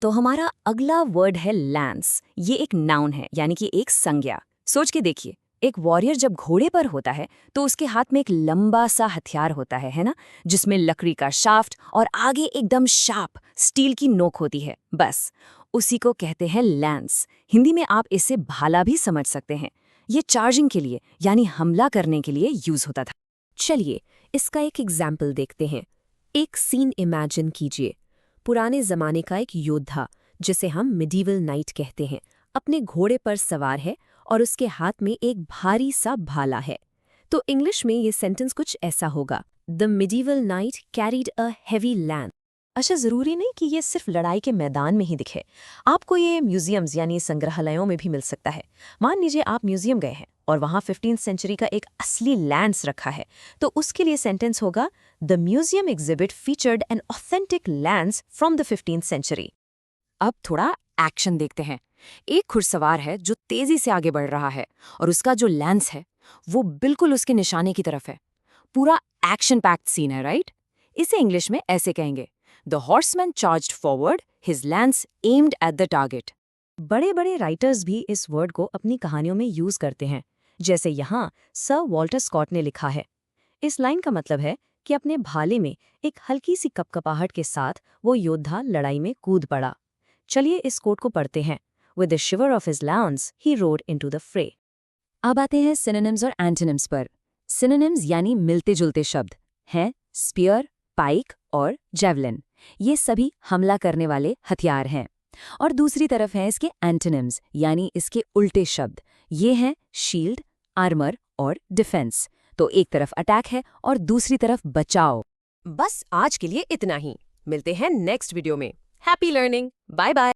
तो हमारा अगला वर्ड है लैंस। ये एक नाउन है, यानी कि एक संज्ञा। सोच के देखिए, एक वॉरियर जब घोड़े पर होता है तो उसके हाथ में एक लंबा सा हथियार होता है ना, जिसमें लकड़ी का शाफ्ट और आगे एकदम शार्प स्टील की नोक होती है। बस उसी को कहते हैं लैंस। हिंदी में आप इसे भाला भी समझ सकते हैं। ये चार्जिंग के लिए यानी हमला करने के लिए यूज होता था। चलिए इसका एक एग्जाम्पल देखते हैं। एक सीन इमेजिन कीजिए। पुराने जमाने का एक योद्धा, जिसे हम मिडीवल नाइट कहते हैं, अपने घोड़े पर सवार है और उसके हाथ में एक भारी सा भाला है। तो इंग्लिश में ये सेंटेंस कुछ ऐसा होगा, the medieval night carried a heavy lens. अच्छा, ज़रूरी नहीं कि ये सिर्फ लड़ाई के मैदान में ही दिखे। आपको ये म्यूजियम्स यानी संग्रहालयों में भी मिल सकता है। मान लीजिए आप म्यूजियम गए हैं और वहाँ 15वीं सेंचुरी का एक असली लैंस रखा है, तो उसके लिए सेंटेंस होगा, the museum exhibit featured an authentic lance from the 15th century. अब थोड़ा एक्शन देखते हैं। एक घुड़सवार है जो तेजी से आगे बढ़ रहा है और उसका जो लैंस है वो बिल्कुल उसके निशाने की तरफ है। पूरा एक्शन पैक्ड सीन है, राइट? इसे इंग्लिश में ऐसे कहेंगे, the horseman charged forward, his lens aimed at the target. बड़े बड़े राइटर्स भी इस वर्ड को अपनी कहानियों में यूज करते हैं, जैसे यहाँ सर वॉल्टर स्कॉट ने लिखा है। इस लाइन का मतलब है कि अपने भाले में एक हल्की सी कपकपाहट के साथ वो योद्धा लड़ाई में कूद पड़ा। चलिए इस कोट को पढ़ते हैं। With the shiver of his lance he rode into the fray. अब आते हैं सिनोनिम्स और एंटोनिम्स पर। सिनोनिम्स यानी मिलते जुलते शब्द हैं स्पीयर, पाइक और जेवलिन। ये सभी हमला करने वाले हथियार हैं। और दूसरी तरफ हैं इसके एंटोनिम्स यानी इसके उल्टे शब्द। ये हैं शील्ड, आर्मर और डिफेंस। तो एक तरफ अटैक है और दूसरी तरफ बचाव। बस आज के लिए इतना ही। मिलते हैं नेक्स्ट वीडियो में। Happy learning. Bye bye.